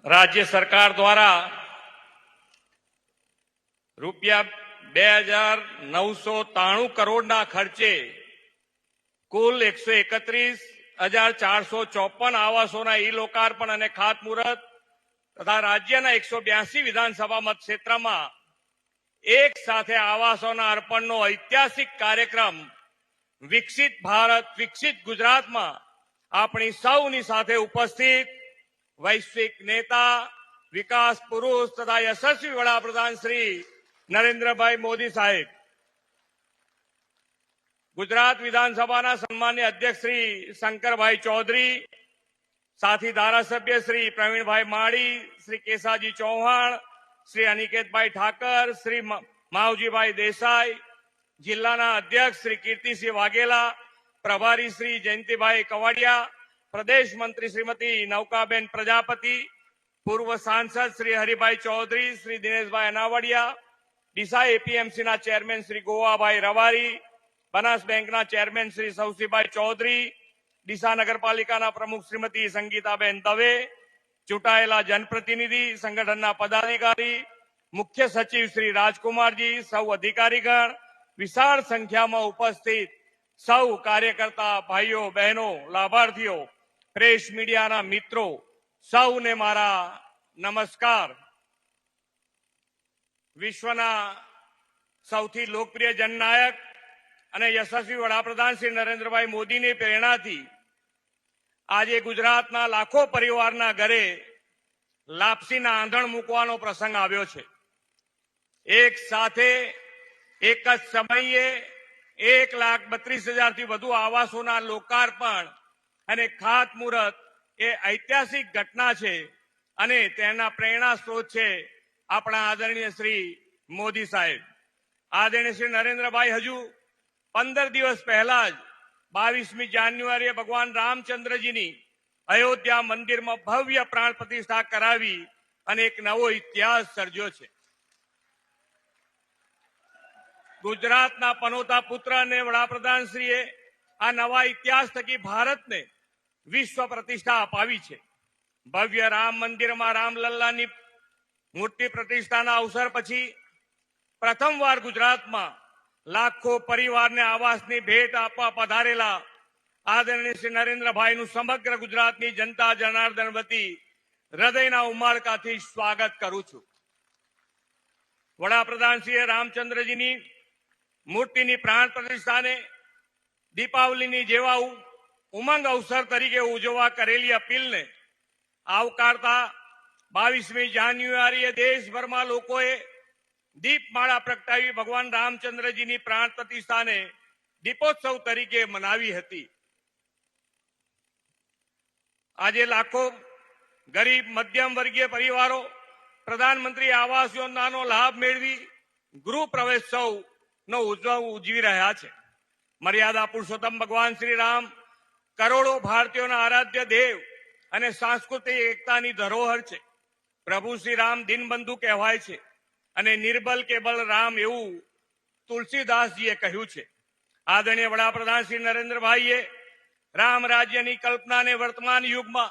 राज्य सरकार द्वारा રૂપિયા 2,993 કરોડના ખર્ચે કુલ 131,454 આવાસોના ઈ લોકાર્પણ અને ખાતમુહૂર્ત તથા રાજ્યના 182 વિધાનસભા મત ક્ષેત્રમાં એક સાથે આવાસોના અર્પણનો ઐતિહાસિક કાર્યક્રમ વિકસિત ભારત વિકસિત ગુજરાતમાં આપણી સૌની સાથે ઉપસ્થિત વૈશ્વિક નેતા વિકાસ પુરુષ તથા યશસ્વી વડાપ્રધાન શ્રી નરેન્દ્રભાઈ મોદી સાહેબ, ગુજરાત વિધાનસભાના સન્માનીય અધ્યક્ષ શ્રી શંકરભાઈ ચૌધરી, સાથી ધારાસભ્ય શ્રી પ્રવીણભાઈ માળી, શ્રી કેસાજી ચૌહાણ, શ્રી અનિકેતભાઈ ઠાકર, શ્રી માવજીભાઈ દેસાઈ, જિલ્લાના અધ્યક્ષ શ્રી કીર્તિસિંહ વાઘેલા, પ્રભારી શ્રી જયંતિભાઈ કવાડિયા, પ્રદેશ મંત્રી શ્રીમતી નૌકાબેન પ્રજાપતિ, પૂર્વ સાંસદ શ્રી હરિભાઈ ચૌધરી, શ્રી દિનેશભાઈ અનાવડિયા, ડીસા એપીએમસીના ચેરમેન શ્રી ગોવાભાઈ રવારી, બનાસ બેંકના ચેરમેન શ્રી સૌસીભાઈ ચૌધરી, ડીસા નગરપાલિકાના પ્રમુખ શ્રીમતી સંગીતાબેન દવે, ચૂંટાયેલા જનપ્રતિનિધિ, સંગઠનના પદાધિકારી, મુખ્ય સચિવ શ્રી રાજકુમારજી, સૌ અધિકારીગણ, વિશાળ સંખ્યામાં ઉપસ્થિત સૌ કાર્યકર્તા ભાઈઓ બહેનો, લાભાર્થીઓ, પ્રેસ મીડિયાના મિત્રો, સૌને મારા નમસ્કાર. વિશ્વના સૌથી લોકપ્રિય જનનાયક અને યશસ્વી વડાપ્રધાન શ્રી નરેન્દ્રભાઈ મોદીની પ્રેરણાથી આજે ગુજરાતના લાખો પરિવારના ઘરે લાપસીના આંધણ મૂકવાનો પ્રસંગ આવ્યો છે. એક સાથે એક જ સમયે 1,32,000 થી વધુ આવાસોના લોકાર્પણ અને ખાતમુહૂર્ત એ ઐતિહાસિક ઘટના છે અને તેના પ્રેરણા સ્ત્રોત છે આપણા આદરણીય શ્રી મોદી સાહેબ. આદરણીય શ્રી નરેન્દ્રભાઈ હજુ 15 દિવસ પહેલા જ 22મી જાન્યુઆરીએ ભગવાન રામચંદ્રજીની અયોધ્યા મંદિરમાં ભવ્ય પ્રાણ પ્રતિષ્ઠા કરાવી અને એક નવો ઇતિહાસ સર્જ્યો છે. ગુજરાતના પનોતા પુત્ર અને વડાપ્રધાનશ્રીએ આ નવા ઇતિહાસ થકી ભારતને વિશ્વ પ્રતિષ્ઠા અપાવી છે. ભવ્ય રામ મંદિરમાં રામલલ્લાની મૂર્તિ પ્રતિષ્ઠાના અવસર પછી પ્રથમવાર ગુજરાતમાં લાખો પરિવારને આવાસની ભેટ આપવા પધારેલા આદરણીય શ્રી નરેન્દ્રભાઈનું સમગ્ર ગુજરાતની જનતા જનાર્દન વતી હૃદયના ઉમળકાથી સ્વાગત કરું છું. વડાપ્રધાનશ્રીએ રામચંદ્રજીની મૂર્તિની પ્રાણ પ્રતિષ્ઠાને દીપાવલીની જેવા ઉમંગ અવસર તરીકે ઉજવવા કરેલી અપીલને આવકારતા 22મી જાન્યુઆરીએ દેશભરમાં લોકોએ દીપમાળા પ્રગટાવી ભગવાન રામચંદ્રજીની પ્રાણ પ્રતિષ્ઠાને દીપોત્સવ તરીકે મનાવી હતી. આજે લાખો ગરીબ મધ્યમ વર્ગીય પરિવારો પ્રધાનમંત્રી આવાસ યોજનાનો લાભ મેળવી ગૃહ પ્રવેશોત્સવનો ઉજવી રહ્યા છે. મર્યાદા પુરુષોત્તમ ભગવાન શ્રી રામ કરોડો ભારતીયોના આરાધ્ય દેવ અને સાંસ્કૃતિક એકતાની ધરોહર છે. પ્રભુ શ્રી રામ દિનબંધુ કહેવાય છે અને નિર્બલ કે બલરામ એવું તુલસીદાસજીએ કહ્યું છે. આદરણીય વડાપ્રધાન શ્રી નરેન્દ્રભાઈએ રામ રાજ્યની કલ્પનાને વર્તમાન યુગમાં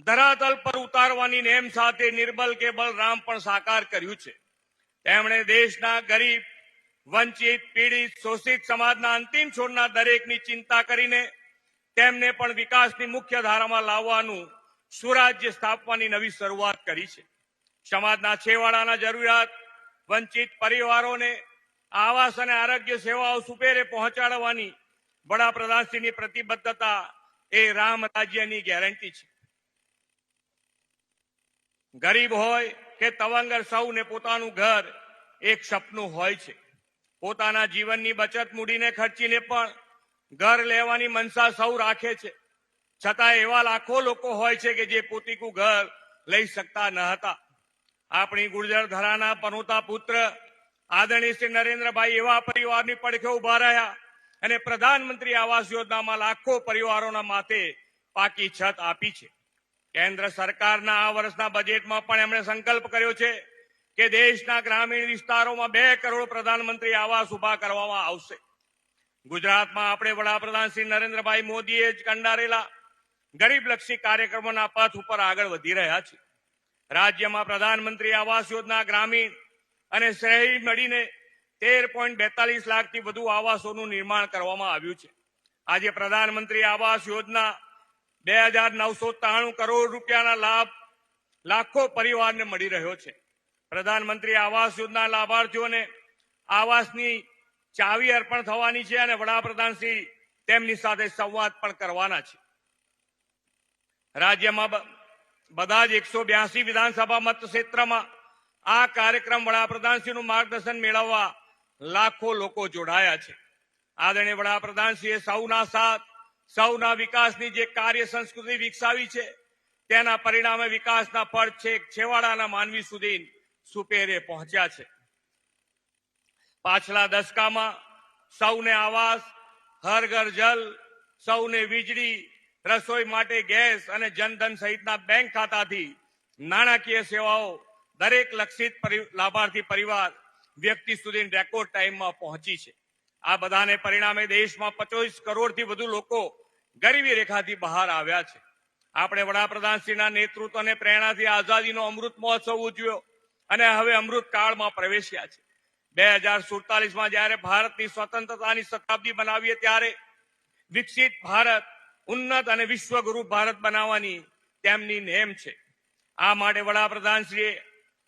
ધરાતલ પર ઉતારવાની નેમ સાથે નિર્બલ કે બલરામ પણ સાકાર કર્યું છે. તેમણે દેશના ગરીબ, વંચિત, પીડિત, શોષિત સમાજના અંતિમ છોડના દરેકની ચિંતા કરીને તેમને પણ વિકાસની મુખ્ય ધારામાં લાવવાનું સુરાજ્ય સ્થાપવાની નવી શરૂઆત કરી છે. સમાજના છેવાડાના જરૂરિયાત વંચિત પરિવારોને આવાસ અને આરોગ્ય સેવાઓ સુપેરે પહોંચાડવાની વડાપ્રધાનશ્રીની પ્રતિબદ્ધતા એ રામ રાજ્યની ગેરંટી છે. ગરીબ હોય કે તવંગર સૌને પોતાનું ઘર એક સપનું હોય છે. પોતાના જીવનની બચત મૂડીને ખર્ચીને પણ ઘર લેવાની મનસા સૌ રાખે છે. છતાં એવા લાખો લોકો હોય છે કે જે પોતીકું ઘર લઈ શકતા ન હતા. આપણી ગુર્જર ધરાના પનોતા પુત્ર આદરણીય શ્રી નરેન્દ્રભાઈ એવા પરિવારની પડખે ઉભા રહ્યા અને પ્રધાનમંત્રી આવાસ યોજનામાં લાખો પરિવારોના માથે પાકી છત આપી છે. કેન્દ્ર સરકારના આ વર્ષના બજેટમાં પણ એમણે સંકલ્પ કર્યો છે કે દેશના ગ્રામીણ વિસ્તારોમાં 2 કરોડ પ્રધાનમંત્રી આવાસ ઉભા કરવામાં આવશે. ગુજરાતમાં આપણે વડાપ્રધાન શ્રી નરેન્દ્રભાઈ મોદીએ જ કંડારેલા ગરીબલક્ષી કાર્યક્રમોના પથ ઉપર આગળ વધી રહ્યા છે. રાજ્યમાં પ્રધાનમંત્રી આવાસ યોજના ગ્રામીણ અને શહેરી મળીને 13.42 લાખથી વધુ આવાસોનું નિર્માણ કરવામાં આવ્યું છે. આજે પ્રધાનમંત્રી આવાસ યોજના 2,993 કરોડ રૂપિયાના લાભ લાખો પરિવારને મળી રહ્યો છે. પ્રધાનમંત્રી આવાસ યોજના લાભાર્થીઓને આવાસની ચાવી અર્પણ થવાની છે અને વડાપ્રધાનશ્રી તેમની સાથે સંવાદ પણ કરવાના છે. રાજ્યમાં બધા જ 182 વિધાનસભા મતક્ષેત્રમાં આ કાર્યક્રમ વડાપ્રધાનશ્રીનું માર્ગદર્શન મેળવવા લાખો લોકો જોડાયા છે. આદરણીય વડાપ્રધાનશ્રીએ સૌના સાથ સૌના વિકાસની જે કાર્ય સંસ્કૃતિ વિકસાવી છે તેના પરિણામે વિકાસના ફળ છેક છેવાડાના માનવી સુધી સુપેરે પહોંચ્યા છે. પાછલા દશકામાં સૌને આવાસ, હર ઘર જલ, સૌને વીજળી, રસોઈ માટે ગેસ અને જનધન સહિતના બેંક ખાતાથી નાણાકીય સેવાઓ દરેક લક્ષિત લાભાર્થી પરિવાર વ્યક્તિ સુધી રેકોર્ડ ટાઈમમાં પહોંચી છે. આ બધાને પરિણામે દેશમાં 25 કરોડથી વધુ લોકો ગરીબી રેખાથી બહાર આવ્યા છે. આપણે વડાપ્રધાનશ્રીના નેતૃત્વ અને પ્રેરણાથી આઝાદીનો અમૃત મહોત્સવ ઉજવ્યો અને હવે અમૃત કાળમાં પ્રવેશ્યા છે. 2047માં જ્યારે ભારતની સ્વતંત્રતાની શતાબ્દી બનાવીએ ત્યારે વિકસિત ભારત, ઉન્નત અને વિશ્વગુરુ ભારત બનાવવાની તેમની નેમ છે. આ માટે વડાપ્રધાનશ્રીએ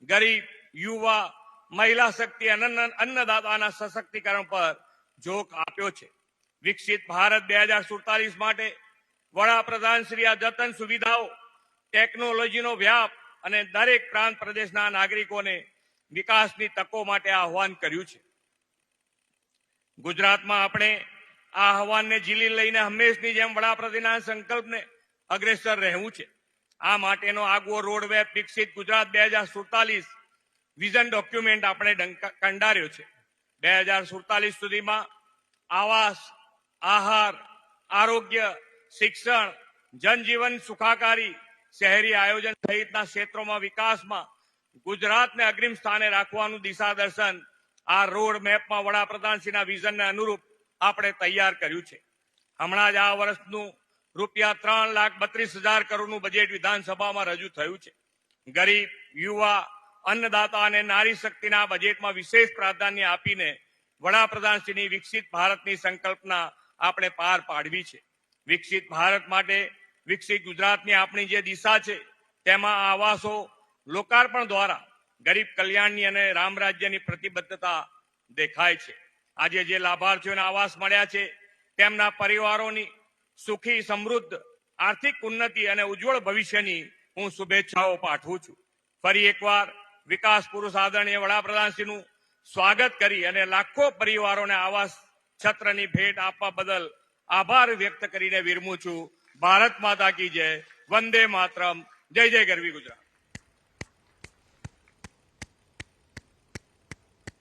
ગરીબ, યુવા, મહિલા શક્તિ અને અન્નદાતાના સશક્તિકરણ પર જોર આપ્યો છે. વિકસિત ભારત 2047 માટે વડાપ્રધાનશ્રી આ જતન સુવિધાઓ, ટેકનોલોજીનો વ્યાપ અને દરેક પ્રાંત પ્રદેશના નાગરિકોને વિકાસની તકો માટે આહવાન કર્યું છે. ગુજરાતમાં આપણે આ આહવાનને ઝીલી લઈને હંમેશની જેમ વડાપ્રધાનના સંકલ્પને અગ્રેસર રહેવું છે. આ માટેનો આગવો રોડમેપ વિકસિત ગુજરાત 2047 વિઝન ડોક્યુમેન્ટ આપણે કંડાર્યો છે. 2047 સુધીમાં આવાસ, આહાર, આરોગ્ય, શિક્ષણ, જનજીવન સુખાકારી, શહેરી આયોજન સહિતના ક્ષેત્રોમાં વિકાસમાં ગુજરાતને અગ્રીમ સ્થાને રાખવાનું દિશા દર્શન આ રોડ મેપમાં વડાપ્રધાનશ્રીના વિઝનને અનુરૂપ આપણે તૈયાર કર્યું છે. હમણાં જ આ વર્ષનું રૂપિયા 3,32,000 કરોડનું બજેટ વિધાનસભામાં રજૂ થયું છે. ગરીબ, યુવા, અન્નદાતા અને નારી શક્તિના બજેટમાં વિશેષ પ્રાધાન્ય આપીને વડાપ્રધાનશ્રીની વિકસિત ભારતની સંકલ્પના આપણે પાર પાડવી છે. વિકસિત ભારત માટે વિકસિત ગુજરાતની આપણી જે દિશા છે તેમાં આવાસો લોકાર્પણ દ્વારા ગરીબ કલ્યાણની અને રામ રાજ્યની પ્રતિબદ્ધતા દેખાય છે. આજે જે લાભાર્થીઓને આવાસ મળ્યા છે તેમના પરિવારોની સુખી, સમૃદ્ધ આર્થિક ઉન્નતિ અને ઉજ્જવળ ભવિષ્યની હું શુભેચ્છાઓ પાઠવું છું. ફરી એકવાર વિકાસ પુરુષ આદરણીય વડાપ્રધાનશ્રીનું સ્વાગત કરી અને લાખો પરિવારોને આવાસ છત્રની ભેટ આપવા બદલ આભાર વ્યક્ત કરીને વિરમું છું. ભારત માતા કી જય. વંદે માતરમ. જય જય ગરવી ગુજરાત.